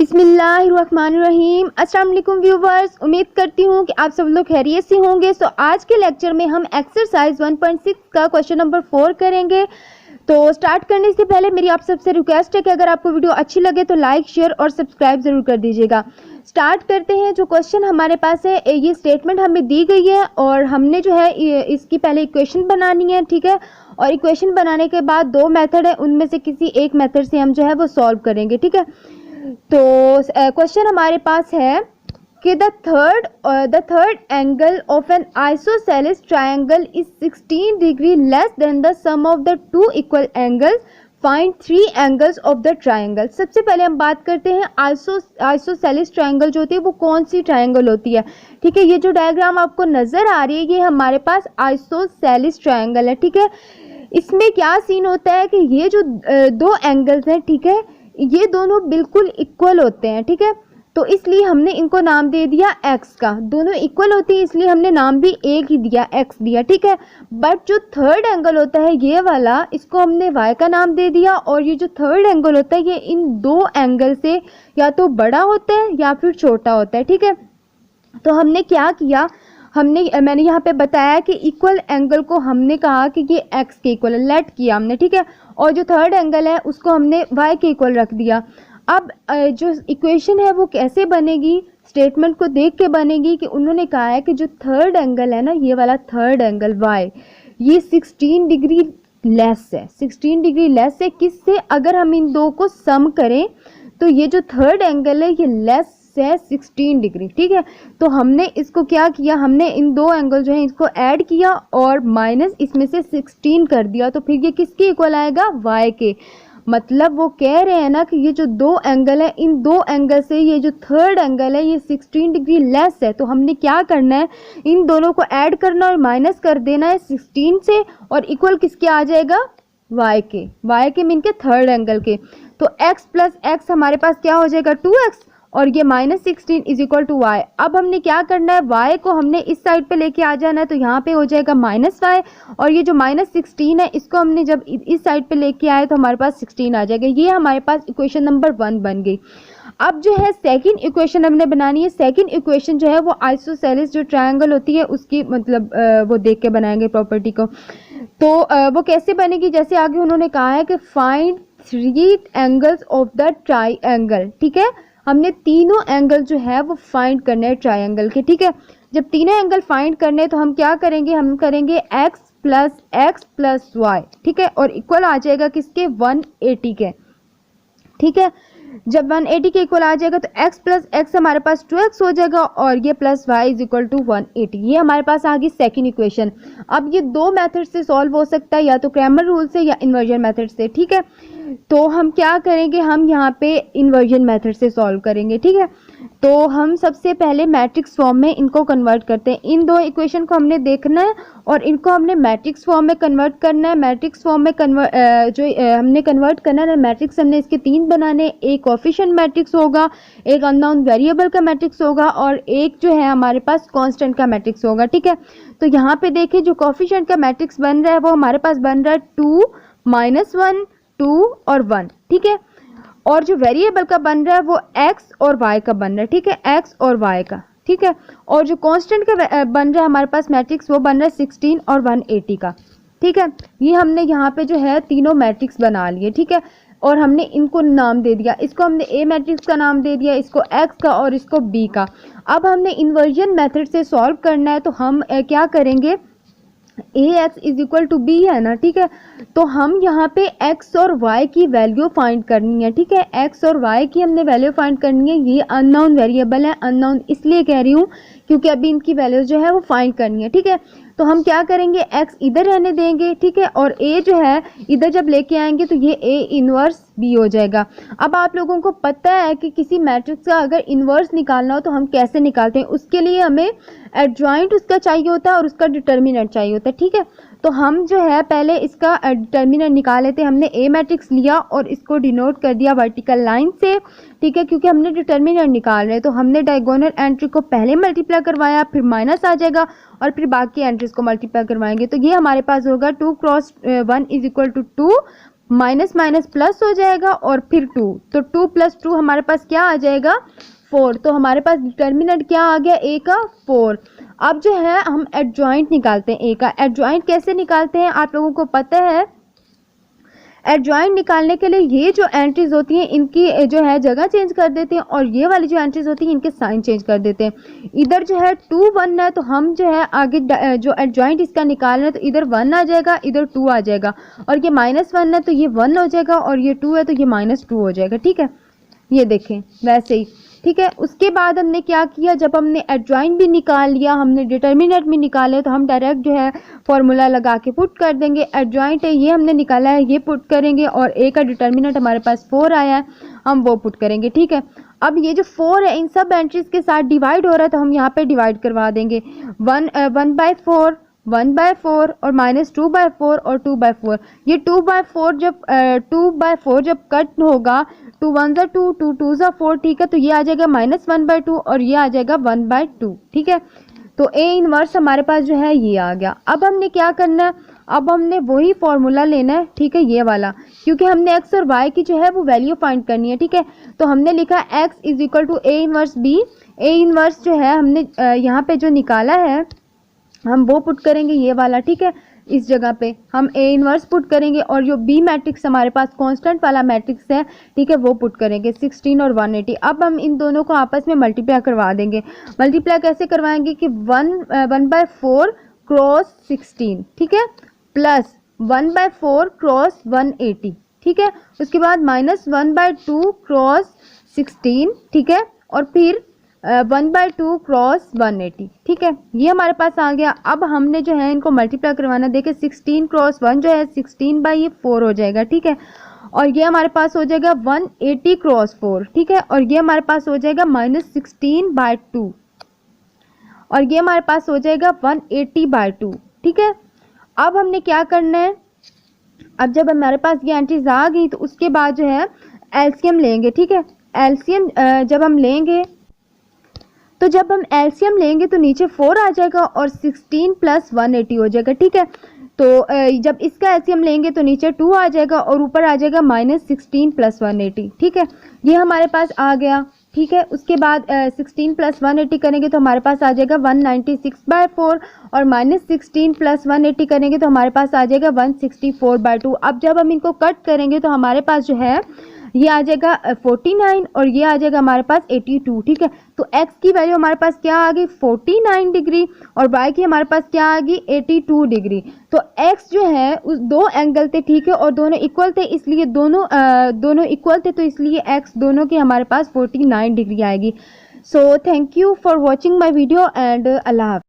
बिस्मिल्लाहिर्रहमानिर्रहीम। अस्सलाम वालेकुम व्यूवर्स, उम्मीद करती हूँ कि आप सब लोग खैरियत से होंगे। सो आज के लेक्चर में हम एक्सरसाइज 1.6 का क्वेश्चन नंबर 4 करेंगे। तो स्टार्ट करने से पहले मेरी आप सबसे रिक्वेस्ट है कि अगर आपको वीडियो अच्छी लगे तो लाइक, शेयर और सब्सक्राइब ज़रूर कर दीजिएगा। स्टार्ट करते हैं। जो क्वेश्चन हमारे पास है, ये स्टेटमेंट हमें दी गई है और हमने जो है इसकी पहले इक्वेशन बनानी है, ठीक है। और इक्वेशन बनाने के बाद दो मेथड है, उनमें से किसी एक मेथड से हम जो है वो सॉल्व करेंगे, ठीक है। तो क्वेश्चन हमारे पास है कि the third angle of an isosceles triangle is 16 degree less than the sum of the two equal angles, find 3 angles of the triangle. सबसे पहले हम बात करते हैं आइसोसेलेस ट्रायंगल जो होती है वो कौन सी ट्रायंगल होती है, ठीक है। ये जो डायग्राम आपको नजर आ रही है ये हमारे पास आइसोसेलेस ट्रायंगल है, ठीक है। इसमें क्या सीन होता है कि ये जो दो एंगल्स हैं, ठीक है, ये दोनों बिल्कुल इक्वल होते हैं, ठीक है। तो इसलिए हमने इनको नाम दे दिया x का। दोनों इक्वल होती है इसलिए हमने नाम भी एक ही दिया, x दिया, ठीक है। बट जो थर्ड एंगल होता है ये वाला, इसको हमने y का नाम दे दिया। और ये जो थर्ड एंगल होता है ये इन दो एंगल से या तो बड़ा होता है या फिर छोटा होता है, ठीक है। तो हमने क्या किया, मैंने यहाँ पे बताया कि इक्वल एंगल को हमने कहा कि ये x के इक्वल लेट किया हमने, ठीक है। और जो थर्ड एंगल है उसको हमने y के इक्वल रख दिया। अब जो इक्वेशन है वो कैसे बनेगी, स्टेटमेंट को देख के बनेगी कि उन्होंने कहा है कि जो थर्ड एंगल है ना, ये वाला थर्ड एंगल y, ये 16 डिग्री लेस है। 16 डिग्री लेस है किससे? अगर हम इन दो को सम करें तो ये जो थर्ड एंगल है ये लेस है 16 डिग्री, ठीक है। तो हमने इसको क्या किया, हमने इन दो एंगल जो है इसको ऐड किया और माइनस इसमें से 16 कर दिया। तो फिर ये किसके इक्वल आएगा? y के। मतलब वो कह रहे हैं ना कि ये जो दो एंगल है, इन दो एंगल से ये जो थर्ड एंगल है ये 16 डिग्री लेस है। तो हमने क्या करना है, इन दोनों को ऐड करना और माइनस कर देना है 16 से, और इक्वल किसके आ जाएगा? y के मीन के थर्ड एंगल के। तो x प्लस x हमारे पास क्या हो जाएगा? 2x, और ये -16 इज इक्वल टू y। अब हमने क्या करना है, y को हमने इस साइड पे लेके आ जाना है, तो यहाँ पे हो जाएगा -y, और ये जो -16 है इसको हमने जब इस साइड पे लेके आए तो हमारे पास 16 आ जाएगा। ये हमारे पास इक्वेशन नंबर 1 बन गई। अब जो है सेकंड इक्वेशन हमने बनानी है। सेकंड इक्वेशन जो है वो आइसोसेलेस जो ट्रायंगल होती है उसकी मतलब वो देख के बनाएंगे प्रॉपर्टी को। तो वो कैसे बनेगी, जैसे आगे उन्होंने कहा है कि find 3 angles of the triangle, ठीक है। हमने तीनों एंगल जो है वो फाइंड करने हैं ट्रायंगल के, ठीक है। जब तीनों एंगल फाइंड करने तो हम क्या करेंगे, हम करेंगे x प्लस y, ठीक है। और इक्वल आ जाएगा किसके? 180 के, ठीक है। जब 180 के इक्वल आ जाएगा तो x प्लस x हमारे पास 2x हो जाएगा और ये plus y is equal to 180। ये हमारे पास आ गई सेकेंड इक्वेशन। अब ये दो मेथड से सॉल्व हो सकता है, या तो क्रैमर रूल से या इन्वर्जन मेथड से, ठीक है। तो हम क्या करेंगे, हम यहाँ पे इन्वर्जन मेथड से सॉल्व करेंगे, ठीक है। तो हम सबसे पहले मैट्रिक्स फॉर्म में इनको कन्वर्ट करते हैं। इन दो इक्वेशन को हमने देखना है और इनको हमने मैट्रिक्स फॉर्म में कन्वर्ट करना है। मैट्रिक्स फॉर्म में हमने कन्वर्ट करना है मैट्रिक्स, हमने इसके 3 बनाने। एक कोएफिशिएंट मैट्रिक्स होगा, एक अननोन वेरिएबल का मैट्रिक्स होगा और एक जो है हमारे पास कांस्टेंट का मैट्रिक्स होगा, ठीक है। तो यहाँ पे देखिए जो कोएफिशिएंट का मैट्रिक्स बन रहा है वो हमारे पास बन रहा है 2, -1, 2 और 1, ठीक है। और जो वेरिएबल का बन रहा है वो x और y का बन रहा है, ठीक है, x और y का, ठीक है। और जो कांस्टेंट का बन रहा है हमारे पास मैट्रिक्स वो बन रहा है 16 और 180 का, ठीक है। ये हमने यहाँ पे जो है तीनों मैट्रिक्स बना लिए, ठीक है। और हमने इनको नाम दे दिया, इसको हमने a मैट्रिक्स का नाम दे दिया, इसको x का और इसको b का। अब हमने इन्वर्जन मेथड से सॉल्व करना है, तो हम क्या करेंगे, ax is equal to b है ना, ठीक है। तो हम यहाँ पे x और y की वैल्यू फाइंड करनी है, ठीक है। x और y की हमने वैल्यू फाइंड करनी है। ये अननोन वेरिएबल है, अननोन इसलिए कह रही हूँ क्योंकि अभी इनकी वैल्यूज जो है वो फाइंड करनी है, ठीक है। तो हम क्या करेंगे, x इधर रहने देंगे, ठीक है, और a जो है इधर जब लेके आएंगे तो ये a इनवर्स b हो जाएगा। अब आप लोगों को पता है कि किसी मैट्रिक्स का अगर इनवर्स निकालना हो तो हम कैसे निकालते हैं, उसके लिए हमें एडजॉइंट उसका चाहिए होता है और उसका डिटर्मिनेंट चाहिए होता है, ठीक है। तो हम जो है पहले इसका डिटर्मिनेंट निकाल लेते हैं। हमने ए मैट्रिक्स लिया और इसको डिनोट कर दिया वर्टिकल लाइन से, ठीक है, क्योंकि हमने डिटर्मिनेंट निकाल रहे हैं। तो हमने डायगोनल एंट्री को पहले मल्टीप्लाई करवाया, फिर माइनस आ जाएगा और फिर बाकी एंट्रीज को मल्टीप्लाई करवाएंगे। तो ये हमारे पास होगा 2 × 1 is equal to 2 minus minus plus हो जाएगा और फिर 2, तो 2 + 2 हमारे पास क्या आ जाएगा 4। तो हमारे पास डिटर्मिनेंट क्या आ गया ए का 4। अब जो है हम एडजॉइंट निकालते हैं ए का। एडजॉइंट कैसे निकालते हैं आप लोगों को पता है। एडजॉइंट निकालने के लिए ये जो एंट्रीज होती हैं इनकी जो है जगह चेंज कर देते हैं और ये वाली जो एंट्रीज होती हैं इनके साइन चेंज कर देते हैं। इधर जो है 2 1 है तो हम जो है आगे जो एडजॉइंट इसका निकाल रहे हैं तो इधर 1 आ जाएगा, इधर 2 आ जाएगा, और ये -1 है तो ये 1 हो जाएगा, और ये 2 है तो ये -2 हो जाएगा। ठीक है, ये देखें वैसे ही। ठीक है, उसके बाद हमने क्या किया, जब हमने एडजॉइंट भी निकाल लिया, हमने डिटर्मिनेंट भी निकाले, तो हम डायरेक्ट जो है फॉर्मूला लगा के पुट कर देंगे। एडजॉइंट है ये हमने निकाला है, ये पुट करेंगे, और ए का डिटर्मिनेंट हमारे पास 4 आया है, हम वो पुट करेंगे। ठीक है, अब ये जो 4 है इन सब एंट्रीज के साथ डिवाइड हो रहा है तो हम यहाँ पे डिवाइड करवा देंगे। 1/4, 1/4 और -2/4 और 2/4। ये 2/4 जब कट होगा, 2 1 ज़ा 2, 2 2 ज़ा 4। ठीक है, तो ये आ जाएगा -1/2 और ये आ जाएगा 1/2। ठीक है, तो ए इनवर्स हमारे पास जो है ये आ गया। अब हमने क्या करना है, अब हमने वही फॉर्मूला लेना है। ठीक है, ये वाला, क्योंकि हमने एक्स और वाई की जो है वो वैल्यू फाइंड करनी है। ठीक है, तो हमने लिखा x = A inverse B. A inverse जो है हमने यहाँ पे जो निकाला है हम वो पुट करेंगे, ये वाला। ठीक है, इस जगह पे हम ए इनवर्स पुट करेंगे, और जो बी मैट्रिक्स हमारे पास कांस्टेंट वाला मैट्रिक्स है, ठीक है, वो पुट करेंगे 16 और 180। अब हम इन दोनों को आपस में मल्टीप्लाई करवा देंगे। मल्टीप्लाई कैसे करवाएंगे कि 1/4 क्रॉस 16, ठीक है, प्लस 1/4 क्रॉस 180। ठीक है, उसके बाद -1/2 क्रॉस 16। ठीक है, और फिर 1/2 क्रॉस 180। ठीक है, ये हमारे पास आ गया। अब हमने जो है इनको मल्टीप्लाई करवाना। देखिए 16 क्रॉस 1 जो है 16/4 हो जाएगा। ठीक है, और ये हमारे पास हो जाएगा 180 क्रॉस 4। ठीक है, और ये हमारे पास हो जाएगा -16/2, और ये हमारे पास हो जाएगा 180/2। ठीक है, अब हमने क्या करना है, अब जब हमारे पास ये एंट्रीज आ गई तो उसके बाद जो है एलसीएम लेंगे। ठीक है, एलसीएम जब हम लेंगे तो जब हम एलसीएम लेंगे तो नीचे 4 आ जाएगा और 16 + 180 हो जाएगा। ठीक है, तो जब इसका एलसीएम लेंगे तो नीचे 2 आ जाएगा और ऊपर आ जाएगा -16 + 180। ठीक है, ये हमारे पास आ गया। ठीक है, उसके बाद 16 + 180 करेंगे तो हमारे पास आ जाएगा 196/4, और -16 + 180 करेंगे तो हमारे पास आ जाएगा 164/2। अब जब हम इनको कट करेंगे तो हमारे पास जो है ये आ जाएगा 49 और ये आ जाएगा हमारे पास 82। ठीक है, तो x की वैल्यू हमारे पास क्या आ गई 49 डिग्री, और y की हमारे पास क्या आ गई 82 डिग्री। तो x जो है उस दो एंगल थे, ठीक है, और दोनों इक्वल थे, इसलिए दोनों इक्वल थे, तो इसलिए x दोनों की हमारे पास 49 डिग्री आएगी। So thank you for watching my video and अल्लाह हाफ़िज़।